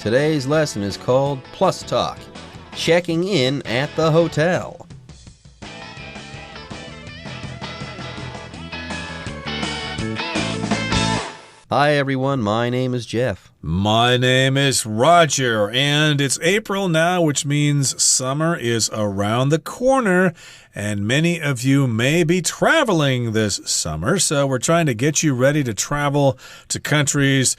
Today's lesson is called Plus Talk, Checking In at the Hotel. Hi everyone, my name is Jeff. My name is Roger, and it's April now, which means summer is around the corner, and many of you may be traveling this summer, so we're trying to get you ready to travel to countries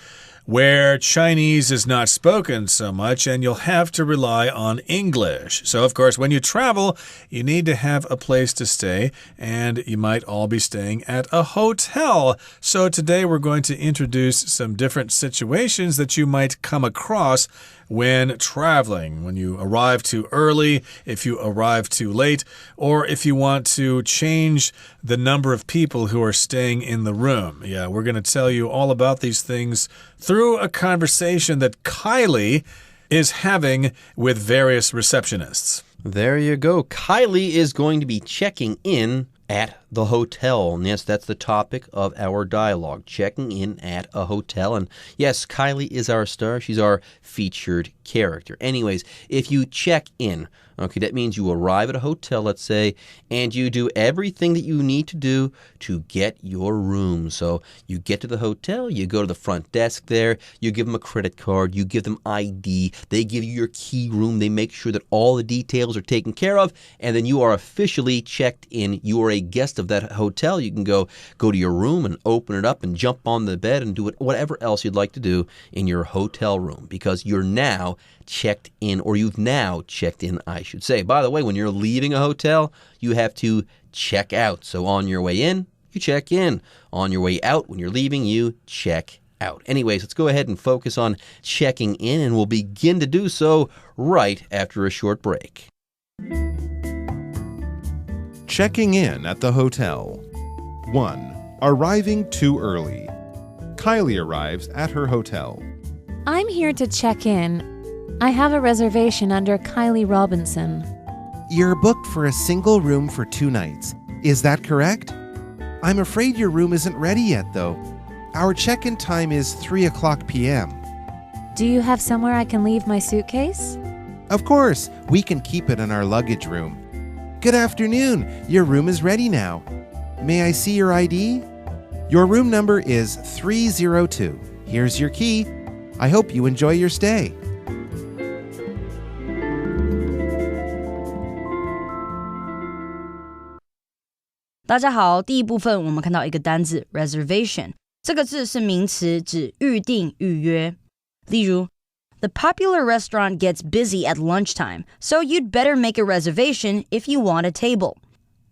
where Chinese is not spoken so much, and you'll have to rely on English. So, of course, when you travel, you need to have a place to stay, and you might all be staying at a hotel. So today we're going to introduce some different situations that you might come across when traveling, when you arrive too early, if you arrive too late, or if you want to change the number of people who are staying in the room. Yeah, we're going to tell you all about these things through a conversation that Kylie is having with various receptionists. There you go. Kylie is going to be checking in at the hotel. And yes, that's the topic of our dialogue, checking in at a hotel. And yes, Kylie is our star. She's our featured character. Anyways, if you check in, okay, that means you arrive at a hotel, let's say, and you do everything that you need to do to get your room. So you get to the hotel, you go to the front desk there, you give them a credit card, you give them ID, they give you your key room, they make sure that all the details are taken care of, and then you are officially checked in. You are a guest of that hotel. You can go to your room and open it up and jump on the bed and do whatever else you'd like to do in your hotel room because you're now checked in, or you've now checked in, I should say. By the way, when you're leaving a hotel, you have to check out. So on your way in, you check in. On your way out, when you're leaving, you check out. Anyways, let's go ahead and focus on checking in, and we'll begin to do so right after a short break. Checking in at the hotel. 1. Arriving too early. Kylie arrives at her hotel. I'm here to check in. I have a reservation under Kylie Robinson. You're booked for a single room for 2 nights. Is that correct? I'm afraid your room isn't ready yet, though. Our check-in time is 3:00 p.m. Do you have somewhere I can leave my suitcase? Of course, we can keep it in our luggage room. Good afternoon. Your room is ready now. May I see your ID? Your room number is 302. Here's your key. I hope you enjoy your stay. 大家好，第一部分我们看到一个单字 reservation， 这个字是名词，指预定、预约。例如 The popular restaurant gets busy at lunchtime, so you'd better make a reservation if you want a table.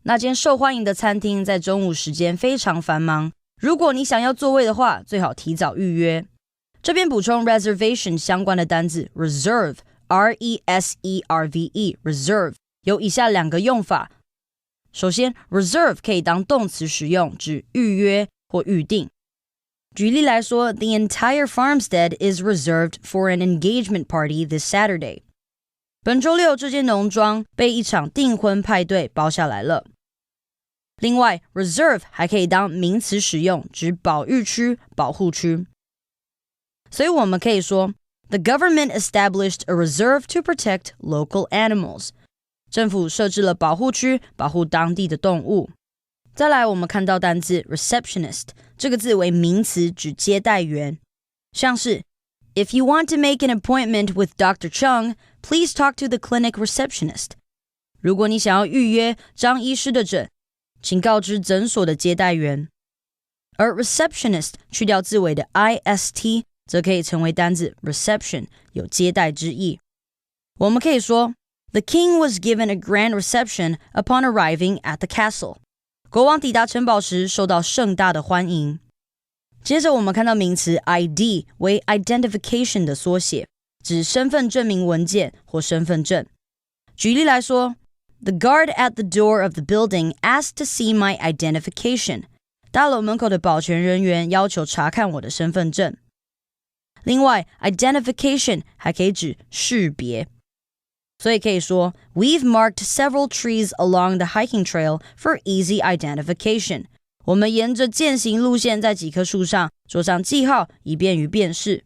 那间受欢迎的餐厅在中午时间非常繁忙，如果你想要座位的话，最好提早预约。这边补充 reservation 相关的单字 reserve, R-E-S-E-R-V-E, reserve 有以下2个用法。首先 reserve 可以当动词使用，指预约或预定。举例来说 The entire farmstead is reserved for an engagement party this Saturday. 本周六这间农庄被一场订婚派对包下来了。另外 reserve 还可以当名词使用，指保育区、保护区。所以我们可以说 The government established a reserve to protect local animals. 政府设置了保护区，保护当地的动物。再来我们看到单字 receptionist， 这个字为名词，指接待员。像是 If you want to make an appointment with Dr. Chung, please talk to the clinic receptionist. 如果你想要预约张医师的诊，请告知诊所的接待员。而 receptionist 去掉字尾的 ist， 则可以成为单字 reception， 有接待之意。我们可以说The king was given a grand reception upon arriving at the castle. 国王抵达城堡时受到盛大的欢迎。接着我们看到名词 ID 为 identification 的缩写，指身份证明文件或身份证。举例来说 The guard at the door of the building asked to see my identification. 大楼门口的保全人员要求查看我的身份证。另外 identification 还可以指识别。所以可以说 We've marked several trees along the hiking trail for easy identification. 我们沿着健行路线在几棵树上做上记号，以便于辨识。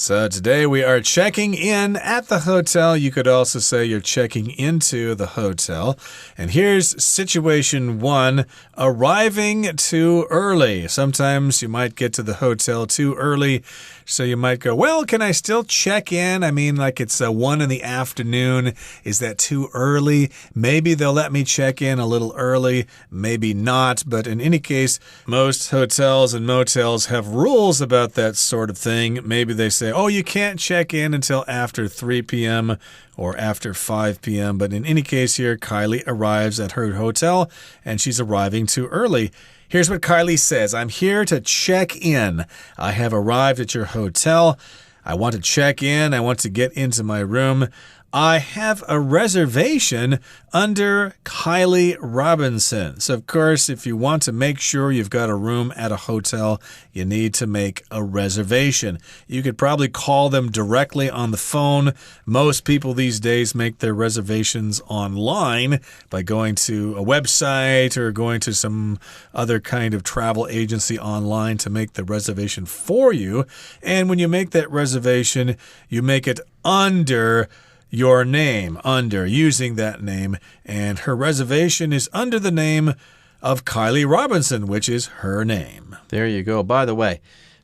So today we are checking in at the hotel. You could also say you're checking into the hotel. And here's situation 1, arriving too early. Sometimes you might get to the hotel too early. So you might go, well, can I still check in? I mean, like it's 1 in the afternoon. Is that too early? Maybe they'll let me check in a little early. Maybe not. But in any case, most hotels and motels have rules about that sort of thing. Maybe they say, oh, you can't check in until after 3 p.m. or after 5 p.m. But in any case here, Kylie arrives at her hotel and she's arriving too early. Here's what Kylie says. I'm here to check in. I have arrived at your hotel. I want to check in. I want to get into my room. I have a reservation under Kylie Robinson. So, of course, if you want to make sure you've got a room at a hotel, you need to make a reservation. You could probably call them directly on the phone. Most people these days make their reservations online by going to a website or going to some other kind of travel agency online to make the reservation for you. And when you make that reservation, you make it under your name, using that name, and her reservation is under the name of Kylie Robinson, which is her name. There you go. By the way,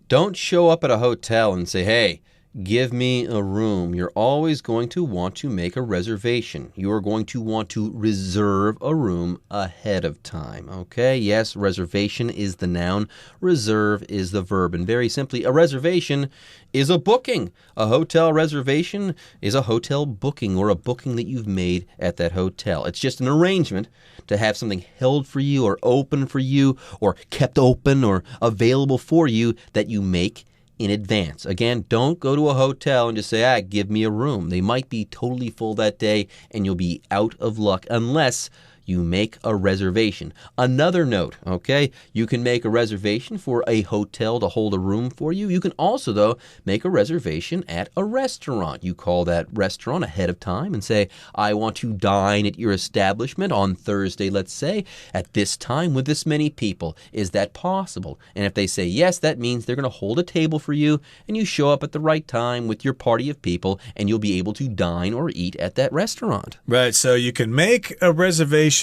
don't show up at a hotel and say, hey, give me a room. You're always going to want to make a reservation. You're going to want to reserve a room ahead of time, okay? Yes, reservation is the noun. Reserve is the verb. And very simply, a reservation is a booking. A hotel reservation is a hotel booking or a booking that you've made at that hotel. It's just an arrangement to have something held for you or open for you or kept open or available for you that you make in advance. Again, don't go to a hotel and just say, give me a room. They might be totally full that day and you'll be out of luck unless you make a reservation. Another note, okay? You can make a reservation for a hotel to hold a room for you. You can also, though, make a reservation at a restaurant. You call that restaurant ahead of time and say, I want to dine at your establishment on Thursday, let's say, at this time with this many people. Is that possible? And if they say yes, that means they're going to hold a table for you and you show up at the right time with your party of people and you'll be able to dine or eat at that restaurant. Right, so you can make a reservation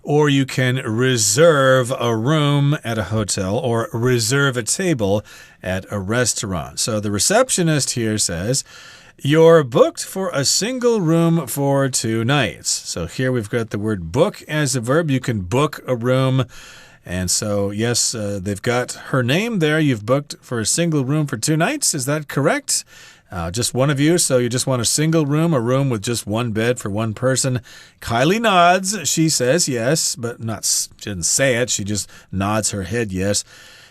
or you can reserve a room at a hotel or reserve a table at a restaurant. So the receptionist here says, you're booked for a single room for 2 nights. So here we've got the word book as a verb. You can book a room. And so, yes, they've got her name there. You've booked for a single room for 2 nights. Is that correct? Just one of you, so you just want a single room, a room with just one bed for one person. Kylie nods. She says yes, but she didn't say it. She just nods her head yes.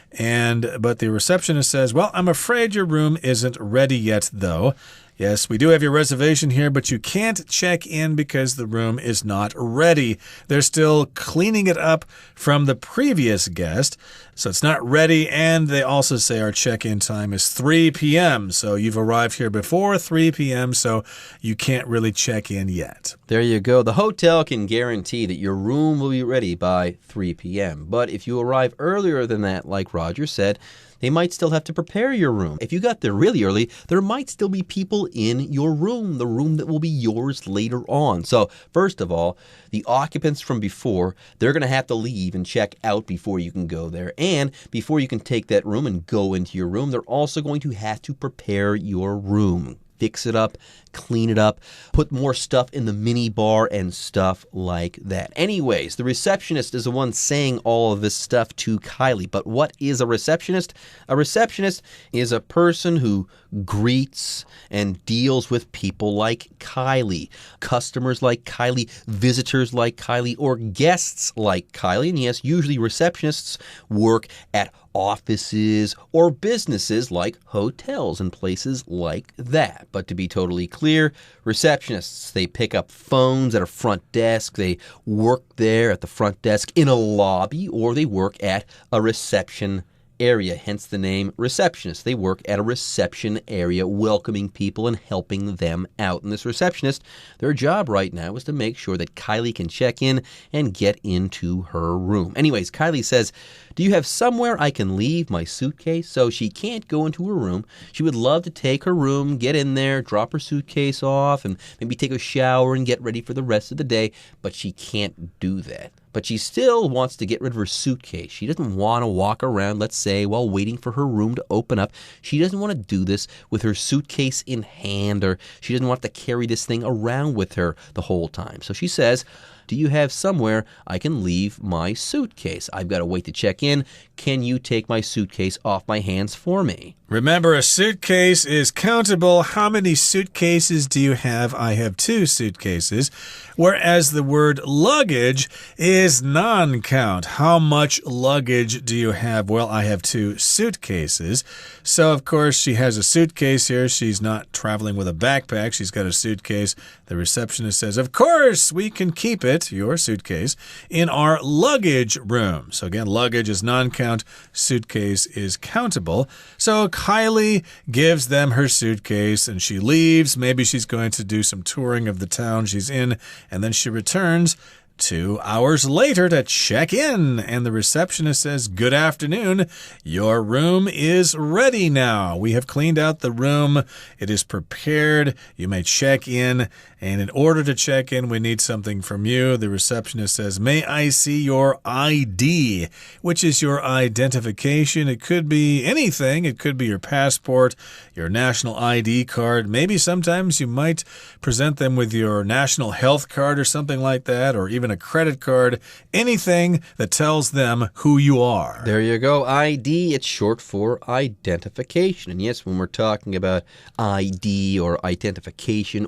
But the receptionist says, well, I'm afraid your room isn't ready yet, though. Yes, we do have your reservation here, but you can't check in because the room is not ready. They're still cleaning it up from the previous guest, so it's not ready. And they also say our check-in time is 3 p.m. So you've arrived here before 3 p.m., so you can't really check in yet. There you go. The hotel can guarantee that your room will be ready by 3 p.m. But if you arrive earlier than that, like Roger said, they might still have to prepare your room. If you got there really early, there might still be people in your room, the room that will be yours later on. So first of all, the occupants from before, they're going to have to leave and check out before you can go there. And before you can take that room and go into your room, they're also going to have to prepare your room. Fix it up, clean it up, put more stuff in the mini bar and stuff like that. Anyways, the receptionist is the one saying all of this stuff to Kylie. But what is a receptionist? A receptionist is a person who greets and deals with people like Kylie, customers like Kylie, visitors like Kylie, or guests like Kylie. And yes, usually receptionists work at offices or businesses like hotels and places like that. But to be totally clear, receptionists, they pick up phones at a front desk, they work there at the front desk in a lobby, or they work at a reception area, hence the name receptionist. They work at a reception area, welcoming people and helping them out. And this receptionist, their job right now is to make sure that Kylie can check in and get into her room. Anyways, Kylie says, do you have somewhere I can leave my suitcase? So she can't go into her room. She would love to take her room, get in there, drop her suitcase off, and maybe take a shower and get ready for the rest of the day, but she can't do that. But she still wants to get rid of her suitcase. She doesn't want to walk around, let's say, while waiting for her room to open up. She doesn't want to do this with her suitcase in hand, or she doesn't want to carry this thing around with her the whole time. So she says, do you have somewhere I can leave my suitcase? I've got to wait to check in. Can you take my suitcase off my hands for me? Remember, a suitcase is countable. How many suitcases do you have? I have 2 suitcases. Whereas the word luggage is non-count. How much luggage do you have? Well, I have 2 suitcases. So, of course, she has a suitcase here. She's not traveling with a backpack. She's got a suitcase. The receptionist says, of course, we can keep it, your suitcase, in our luggage room. So, again, luggage is non-count. Suitcase is countable. So, Kylie gives them her suitcase and she leaves. Maybe she's going to do some touring of the town she's in, and then she returns 2 hours later to check in, and the receptionist says, good afternoon, your room is ready now. We have cleaned out the room. It is prepared. You may check in, and in order to check in, we need something from you. The receptionist says, may I see your ID, which is your identification. It could be anything. It could be your passport, your national ID card. Maybe sometimes you might present them with your national health card or something like that, or even a credit card, anything that tells them who you are. There you go. ID, it's short for identification. And yes, when we're talking about ID or identification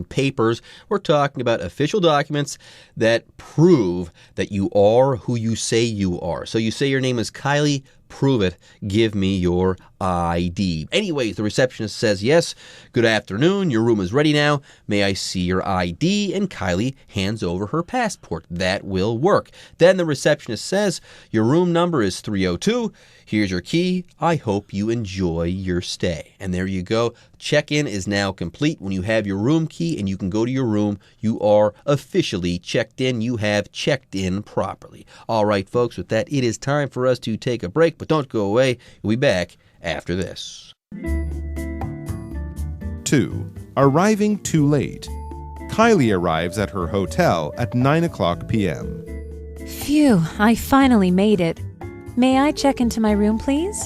papers, we're talking about official documents that prove that you are who you say you are. So you say your name is Kylie, prove it. Give me your ID. Anyways, the receptionist says, yes, good afternoon. Your room is ready now. May I see your ID? And Kylie hands over her passport. That will work. Then the receptionist says, your room number is 302. Here's your key. I hope you enjoy your stay. And there you go. Check-in is now complete. When you have your room key and you can go to your room, you are officially checked in. You have checked in properly. All right, folks, with that, it is time for us to take a break, but don't go away. We'll be back after this. 2. Arriving too late. Kylie arrives at her hotel at 9 o'clock p.m. Phew, I finally made it. May I check into my room, please?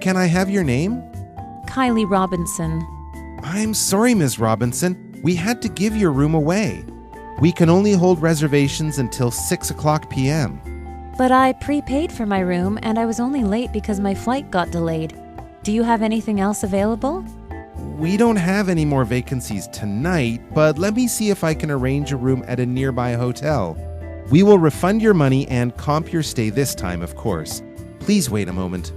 Can I have your name? Kylie Robinson. I'm sorry, Ms. Robinson. We had to give your room away. We can only hold reservations until 6 o'clock p.m. But I prepaid for my room and I was only late because my flight got delayed. Do you have anything else available? We don't have any more vacancies tonight, but let me see if I can arrange a room at a nearby hotel. We will refund your money and comp your stay this time, of course. Please wait a moment.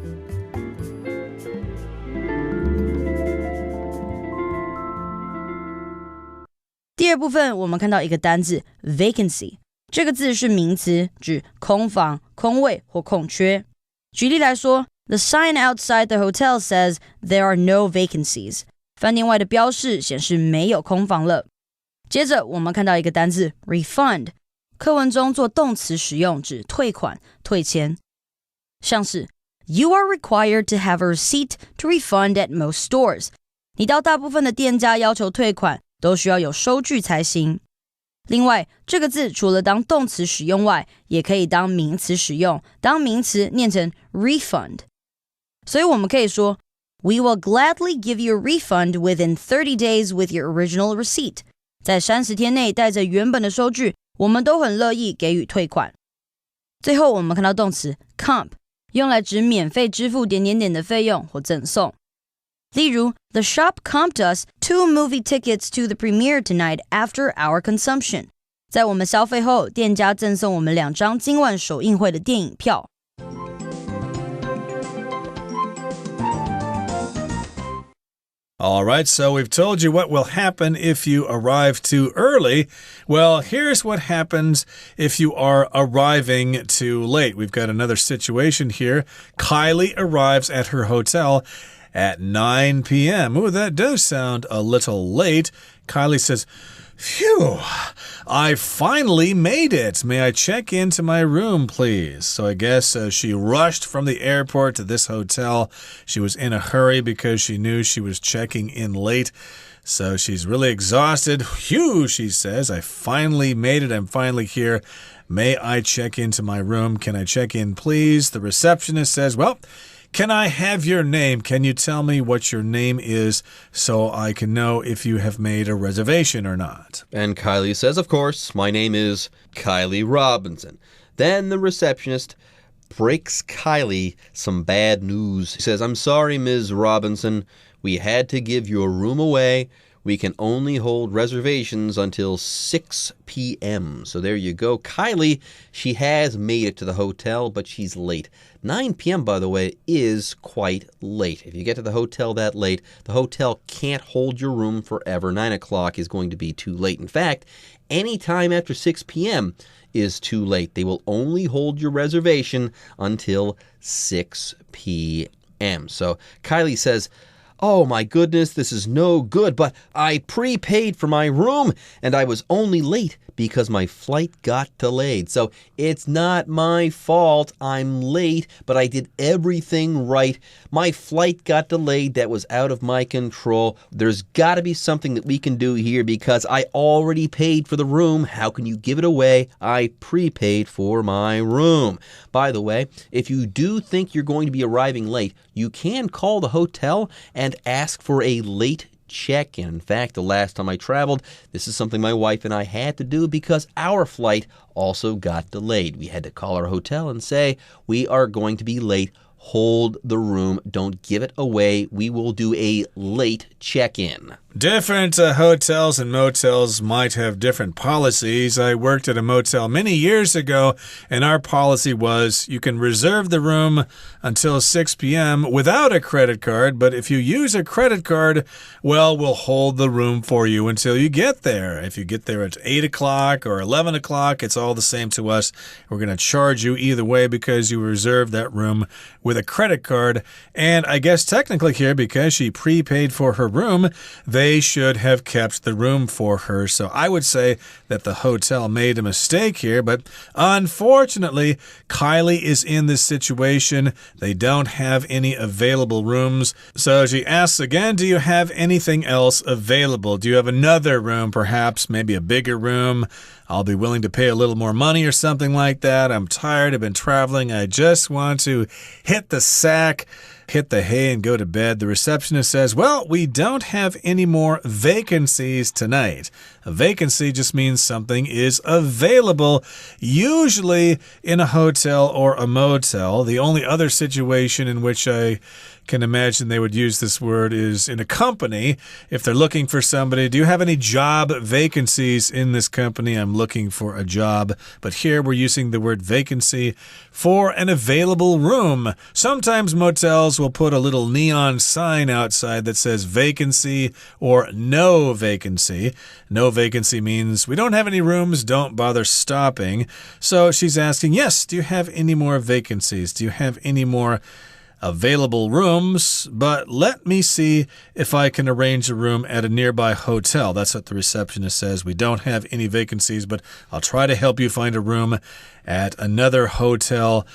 第二部分我们看到一个单字 vacancy， 这个字是名词，指空房、空位或空缺。举例来说， The sign outside the hotel says there are no vacancies。 饭店外的标示显示没有空房了。接着我们看到一个单字 refund， 课文中做动词使用，指退款、退钱。像是 You are required to have a receipt to refund at most stores。 你到大部分的店家要求退款，都需要有收据才行。另外，这个字除了当动词使用外，也可以当名词使用。当名词念成 refund。所以我们可以说 We will gladly give you a refund within 30 days with your original receipt。 在30天内带着原本的收据，我们都很乐意给予退款。最后我们看到动词 comp， 用来指免费支付点的费用或赠送。例如 The shop comped us 2 movie tickets to the premiere tonight after our consumption。 在我们消费后，店家赠送我们2张今晚首映会的电影票。All right, so we've told you what will happen if you arrive too early. Well, here's what happens if you are arriving too late. We've got another situation here. Kylie arrives at her hotel at 9 p.m. Ooh, that does sound a little late. Kylie says, "Phew, I finally made it. May I check into my room, please?" So I guess she rushed from the airport to this hotel. She was in a hurry because she knew she was checking in late. So she's really exhausted. "Phew," she says, "I finally made it. I'm finally here. May I check into my room? Can I check in, please?" The receptionist says, "Well, can I have your name? Can you tell me what your name is so I can know if you have made a reservation or not?" And Kylie says, "Of course, my name is Kylie Robinson." Then the receptionist breaks Kylie some bad news. He says, "I'm sorry, Ms. Robinson. We had to give your room away. We can only hold reservations until 6 p.m. So there you go. Kylie, she has made it to the hotel, but she's late. 9 p.m., by the way, is quite late. If you get to the hotel that late, the hotel can't hold your room forever. 9 o'clock is going to be too late. In fact, any time after 6 p.m. is too late. They will only hold your reservation until 6 p.m. So Kylie says, "Oh my goodness, this is no good, but I prepaid for my room and I was only late because my flight got delayed. So it's not my fault I'm late, but I did everything right. My flight got delayed. That was out of my control. There's got to be something that we can do here because I already paid for the room. How can you give it away? I prepaid for my room." By the way, if you do think you're going to be arriving late, you can call the hotel and ask for a late check-in. In fact, the last time I traveled, this is something my wife and I had to do because our flight also got delayed. We had to call our hotel and say, "We are going to be late. Hold the room. Don't give it away. We will do a late check-in." Different hotels and motels might have different policies. I worked at a motel many years ago, and our policy was you can reserve the room until 6 p.m. without a credit card, but if you use a credit card, well, we'll hold the room for you until you get there. If you get there at 8 o'clock or 11 o'clock, it's all the same to us. We're going to charge you either way because you reserved that room with a credit card. And I guess technically here, because she prepaid for her room, they should have kept the room for her. So I would say that the hotel made a mistake here, but unfortunately, Kylie is in this situation. They don't have any available rooms. So she asks again, "Do you have anything else available? Do you have another room, perhaps maybe a bigger room? I'll be willing to pay a little more money," or something like that. "I'm tired. I've been traveling. I just want to hit the sack, hit the hay, and go to bed." The receptionist says, "Well, we don't have any more vacancies tonight." A vacancy just means something is available, usually in a hotel or a motel. The only other situation in which I can imagine they would use this word is in a company. If they're looking for somebody, "Do you have any job vacancies in this company? I'm looking for a job." But here we're using the word vacancy for an available room. Sometimes motels will put a little neon sign outside that says vacancy or no vacancy. No vacancy means we don't have any rooms, don't bother stopping. So she's asking, yes, do you have any more vacancies? Do you have any more available rooms? But let me see if I can arrange a room at a nearby hotel. That's what the receptionist says. We don't have any vacancies, but I'll try to help you find a room at another hotel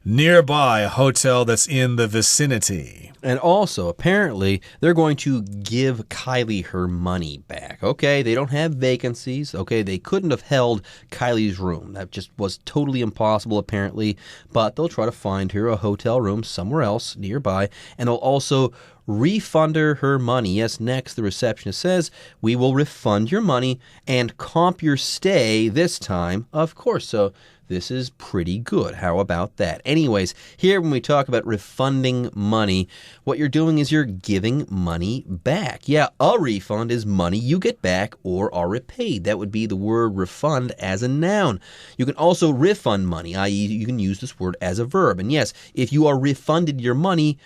nearby, a hotel that's in the vicinity. And also, apparently, they're going to give Kylie her money back. Okay, they don't have vacancies. Okay, they couldn't have held Kylie's room. That just was totally impossible, apparently. But they'll try to find her a hotel room somewhere else nearby. And they'll also refund her money. Yes, next, the receptionist says, "We will refund your money and comp your stay this time." Of course, so this is pretty good. How about that? Anyways, here when we talk about refunding money, what you're doing is you're giving money back. Yeah, a refund is money you get back or are repaid. That would be the word refund as a noun. You can also refund money, i.e. you can use this word as a verb. And yes, if you are refunded your money,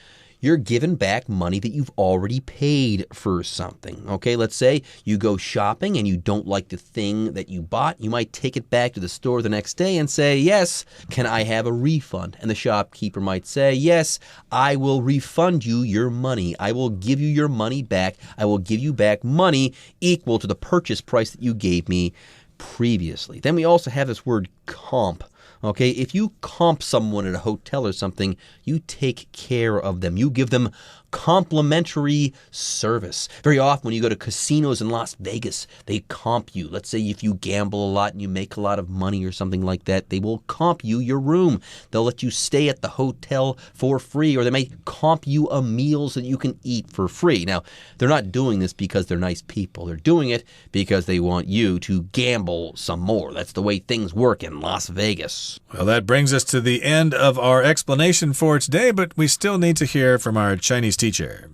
you're giving back money that you've already paid for something. Okay, let's say you go shopping and you don't like the thing that you bought. You might take it back to the store the next day and say, yes, can I have a refund? And the shopkeeper might say, yes, I will refund you your money. I will give you your money back. I will give you back money equal to the purchase price that you gave me previously. Then we also have this word comp. Okay, if you comp someone at a hotel or something, you take care of them. You give them complimentary service. Very often when you go to casinos in Las Vegas, they comp you. Let's say if you gamble a lot and you make a lot of money or something like that, they will comp you your room. They'll let you stay at the hotel for free, or they may comp you a meal so that you can eat for free. Now, they're not doing this because they're nice people. They're doing it because they want you to gamble some more. That's the way things work in Las Vegas. Well, that brings us to the end of our explanation for today, but we still need to hear from our Chinese teacher.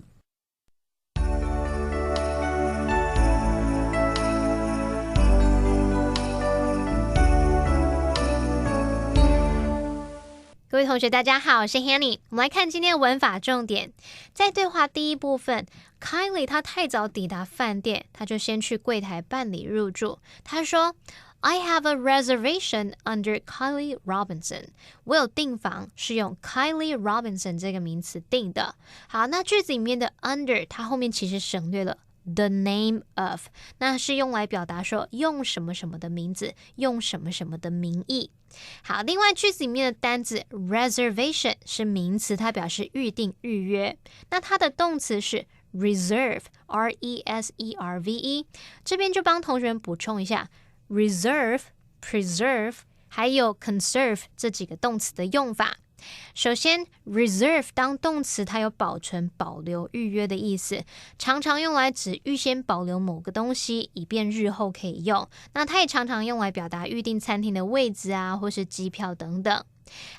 各位同学大家好，我是 Hanny。 我们来看今天的文法重点。在对话第一部分， Kylie 她太早抵达饭店，她就先去柜台办理入住。她说I have a reservation under Kylie Robinson. 我有订房，是用 Kylie Robinson 这个名词订的。好，那句子里面的 under 它后面其实省略了 the name of， 那是用来表达说用什么什么的名字，用什么什么的名义。好，另外句子里面的单字 reservation 是名词，它表示预定、预约。那它的动词是 reserve， R-E-S-E-R-V-E。 这边就帮同学们补充一下，reserve, preserve 还有 conserve 这几个动词的用法。首先 reserve 当动词，它有保存、保留、预约的意思，常常用来指预先保留某个东西，以便日后可以用。那它也常常用来表达预定餐厅的位置啊，或是机票等等。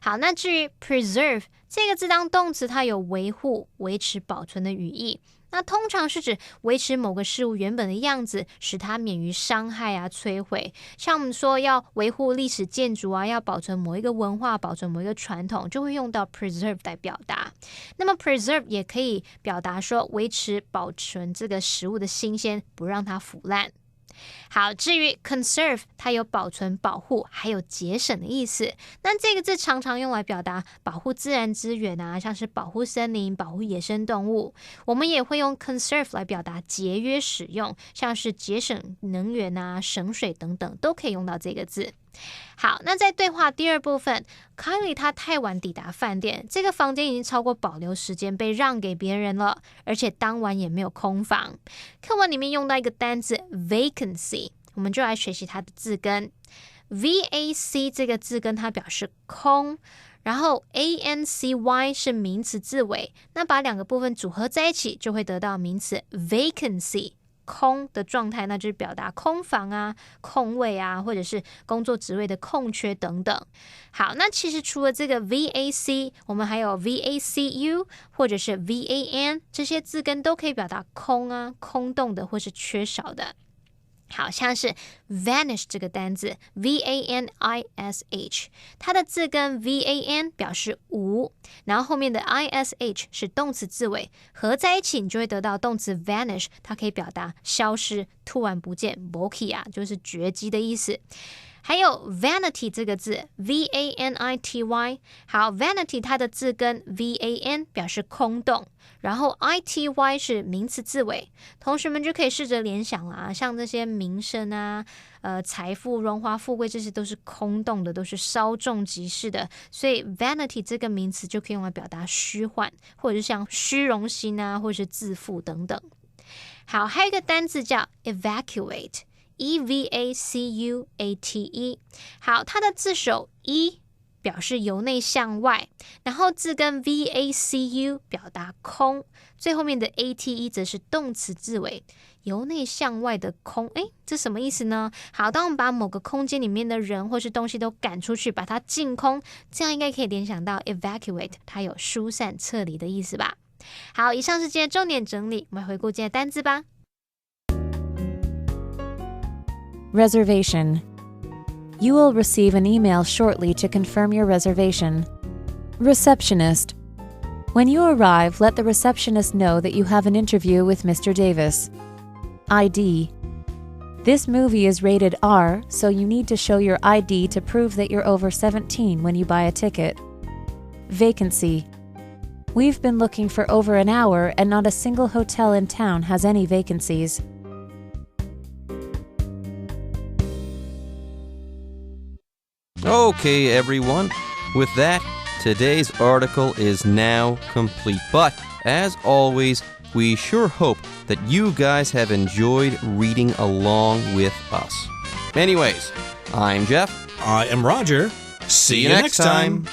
好，那至于 preserve 这个字当动词，它有维护、维持、保存的语义。那通常是指维持某个事物原本的样子，使它免于伤害啊、摧毁。像我们说要维护历史建筑啊，要保存某一个文化、保存某一个传统，就会用到 preserve 来表达。那么 preserve 也可以表达说维持、保存这个食物的新鲜，不让它腐烂。好，至于 conserve 它有保存、保护还有节省的意思。那这个字常常用来表达保护自然资源啊，像是保护森林、保护野生动物。我们也会用 conserve 来表达节约使用，像是节省能源啊、省水等等，都可以用到这个字。好，那在对话第二部分， Kylie 她太晚抵达饭店，这个房间已经超过保留时间，被让给别人了，而且当晚也没有空房。课文里面用到一个单字 vacancy， 我们就来学习它的字根。 VAC 这个字根它表示空，然后 ANCY 是名词字尾，那把两个部分组合在一起，就会得到名词 vacancy，空的状态，那就是表达空房啊、空位啊，或者是工作职位的空缺等等。好，那其实除了这个 VAC， 我们还有 VACU 或者是 VAN， 这些字根都可以表达空啊、空洞的或是缺少的。好，像是 vanish 这个单字 V-A-N-I-S-H， 它的字根 V-A-N 表示无，然后后面的 I-S-H 是动词字尾，合在一起你就会得到动词 vanish， 它可以表达消失、突然不见 ，boki 啊，就是绝迹的意思。还有 vanity 这个字 V-A-N-I-T-Y， 好 vanity 它的字根 V-A-N 表示空洞，然后 I-T-Y 是名词字尾，同学们就可以试着联想啦，像这些名声啊、财富、荣华富贵，这些都是空洞的，都是稍纵即逝的，所以 vanity 这个名词就可以用来表达虚幻，或者是像虚荣心啊，或者是自负等等。好，还有一个单字叫 evacuate。E-V-A-C-U-A-T-E， 好，它的字首 E 表示由内向外，然后字根 V-A-C-U 表达空，最后面的 A-T-E 则是动词字尾，由内向外的空，这什么意思呢？好，当我们把某个空间里面的人或是东西都赶出去，把它净空，这样应该可以联想到 evacuate 它有疏散、撤离的意思吧。好，以上是今天重点整理，我们回顾今天的单字吧。Reservation. You will receive an email shortly to confirm your reservation. Receptionist. When you arrive, let the receptionist know that you have an interview with Mr. Davis. ID. This movie is rated R, so you need to show your ID to prove that you're over 17 when you buy a ticket. Vacancy. We've been looking for over an hour and not a single hotel in town has any vacancies. Okay, everyone. With that, today's article is now complete. But, as always, we sure hope that you guys have enjoyed reading along with us. Anyways, I'm Jeff. I am Roger. See you next time.